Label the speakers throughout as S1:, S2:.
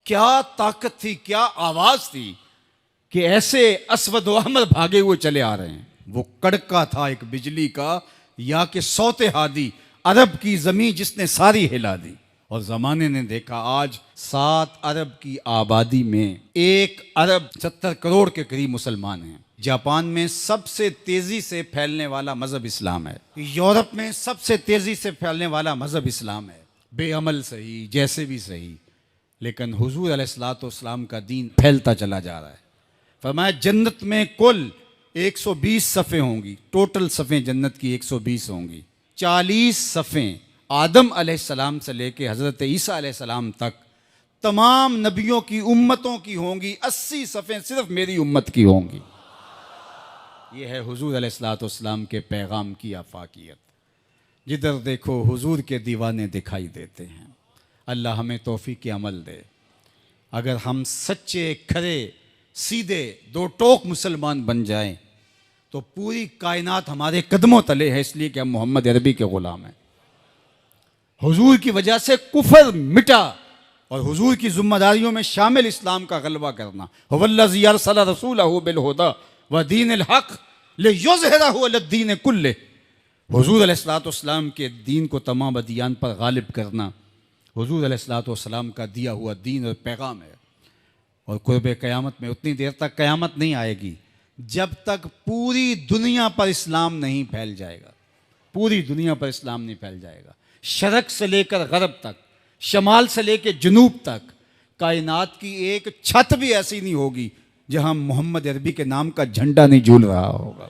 S1: क्या ताकत थी, क्या आवाज थी कि ऐसे अस्वद व अहमर भागे हुए चले आ रहे हैं। वो कड़का था एक बिजली का, या कि सौते हादी अरब की जमीन जिसने सारी हिला दी। और जमाने ने देखा आज 7 अरब की आबादी में 1 अरब 70 करोड़ के करीब मुसलमान हैं। जापान में सबसे तेजी से फैलने वाला मजहब इस्लाम है। यूरोप में सबसे तेजी से फैलने वाला मजहब इस्लाम है। बेअमल सही, जैसे भी सही, लेकिन हुजूर अलैहिस्सलाम का दीन फैलता चला जा रहा है। फरमाया जन्नत में कुल 120 सफ़े होंगी, टोटल सफ़ें जन्नत की 120 होंगी। 40 सफ़ें आदम अलैहिस्सलाम से लेके हज़रत ईसा अलैहिस्सलाम तक तमाम नबियों की उम्मतों की होंगी। 80 सफ़ें सिर्फ मेरी उम्मत की होंगी। ये है हुजूर अलैहिस्सलाम के पैगाम की आफाकियत। जिधर देखो हुजूर के दीवाने दिखाई देते हैं। अल्लाह हमें तौफीक अमल दे। अगर हम सच्चे खरे सीधे दो टोक मुसलमान बन जाएं तो पूरी कायनात हमारे कदमों तले है, इसलिए कि हम मोहम्मद अरबी के ग़ुलाम हैं। हुजूर की वजह से कुफर मिटा और हुजूर की जिम्मेदारियों में शामिल इस्लाम का गलबा करना। हुवल्लज़ी अरसला रसूलहु बिल हुदा व दीनिल हक़ लियुज़हिरहु अलद्दीन कुल्लिह। हुजूर अलैहिस्सलाम के दीन को तमाम अदियान पर गालिब करना हुजूर अलैहिस्सलाम का दिया हुआ दीन और पैगाम है। और कुर्ब क़यामत में उतनी देर तक क़यामत नहीं आएगी जब तक पूरी दुनिया पर इस्लाम नहीं फैल जाएगा। पूरी दुनिया पर इस्लाम नहीं फैल जाएगा। शरक से लेकर गरब तक, शमाल से लेकर जनूब तक कायनात की एक छत भी ऐसी नहीं होगी जहां मोहम्मद अरबी के नाम का झंडा नहीं झूल रहा होगा,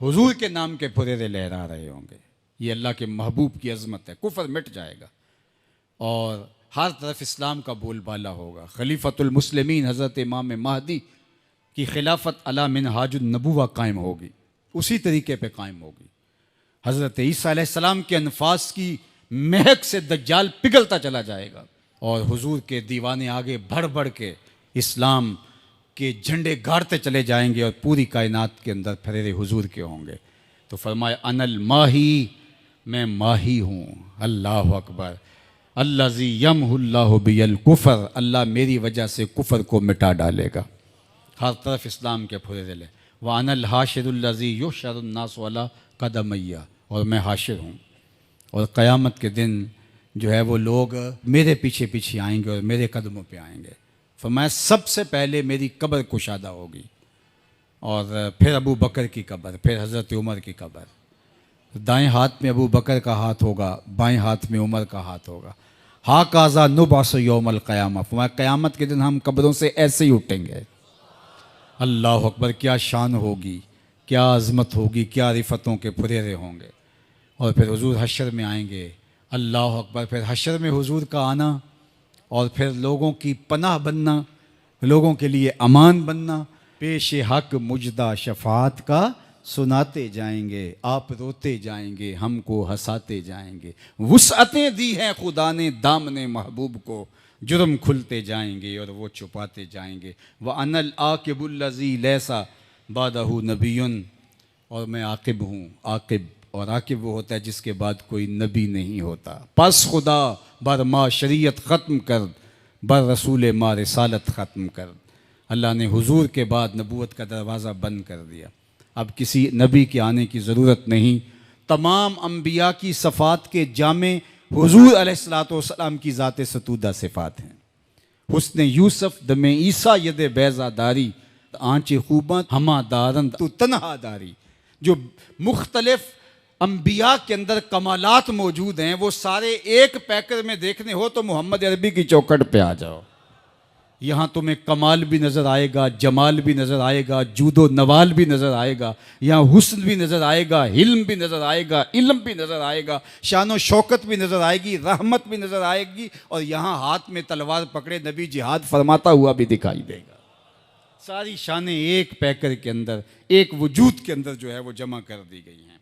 S1: हुजूर के नाम के फुरेरे लहरा रहे होंगे। ये अल्लाह के महबूब की अजमत है। कुफर मिट जाएगा और हर तरफ इस्लाम का बोलबाला होगा। खलीफतुल मुस्लिमीन हज़रत इमाम महदी की खिलाफत अला मिनहाजुन नबुवा कायम होगी, उसी तरीके पे कायम होगी। हज़रत ईसा अलैहिस्सलाम के अनफास की महक से दज्जाल पिघलता चला जाएगा और हुजूर के दीवाने आगे बढ़ बढ़ के इस्लाम के झंडे गाड़ते चले जाएंगे और पूरी कायनात के अंदर फरेरे हुजूर के होंगे। तो फरमाए अनल माही, मैं माही हूँ। अल्लाह अकबर। अल्लाज़ी यमहुल्लाहु बियल कुफर, अल्लाह मेरी वजह से कुफर को मिटा डालेगा। हर तरफ इस्लाम के फुरेरे ले। व अनल हाशिरुल्लज़ी युहशरुन्नासु अला कदमैया, और मैं हाशिर हूँ और क़यामत के दिन जो है वो लोग मेरे पीछे पीछे आएंगे और मेरे कदमों पे आएंगे। फरमाया सबसे पहले मेरी कब्र कुशादा होगी और फिर अबू बकर की कब्र, फिर हज़रत उमर की कब्र। दाएं हाथ में अबू बकर का हाथ होगा, बाएं हाथ में उमर का हाथ होगा। हा काज़ा नुबास यौमल क़यामा, फरमाया क़यामत के दिन हम कब्रों से ऐसे ही उठेंगे। अल्लाह अकबर। क्या शान होगी, क्या अज़मत होगी, क्या रिफ़तों के फुरेरे होंगे। और फिर हुजूर हशर में आएंगे। अल्लाह अकबर। फिर हशर में हुजूर का आना और फिर लोगों की पनाह बनना, लोगों के लिए अमान बनना। पेश हक मुजदा शफात का सुनाते जाएंगे, आप रोते जाएंगे, हमको हंसाते जाएंगे। वुसअतें दी हैं खुदा ने दामने महबूब को, जुर्म खुलते जाएंगे और वो छुपाते जाएंगे। व अनल आकिबुल्लज़ी लैसा बादहु नबियुन, और मैं आकिब हूँ। आकिब, और आकिब वो होता है जिसके बाद कोई नबी नहीं होता। पस खुदा बर मा शरीयत ख़त्म कर, बर रसूल मा रिसालत ख़त्म कर। अल्लाह ने हुजूर के बाद नबूवत का दरवाज़ा बंद कर दिया। अब किसी नबी के आने की ज़रूरत नहीं। तमाम अम्बिया की सफ़ात के जामे हुजूर अलैहिस्सलाम की ज़ात सतूदा सिफ़ात हैं। हुस्न यूसुफ दमे ईसा यद बैज़ादारी, आँच खूबा हमा दारन तो तनहादारी। जो मुख्तलिफ अम्बिया के अंदर कमालात मौजूद हैं वो सारे एक पैकर में देखने हो तो मोहम्मद अरबी की चौखट पे आ जाओ। यहाँ तुम्हें कमाल भी नज़र आएगा, जमाल भी नज़र आएगा, जूदो नवाल भी नज़र आएगा। यहाँ हुस्न भी नज़र आएगा, हिल्म भी नज़र आएगा, इल्म भी नज़र आएगा, शान व शौकत भी नज़र आएगी, रहमत भी नज़र आएगी। और यहाँ हाथ में तलवार पकड़े नबी जिहाद फरमाता हुआ भी दिखाई देगा। सारी शानें एक पैकर के अंदर, एक वजूद के अंदर जो है वो जमा कर दी गई हैं।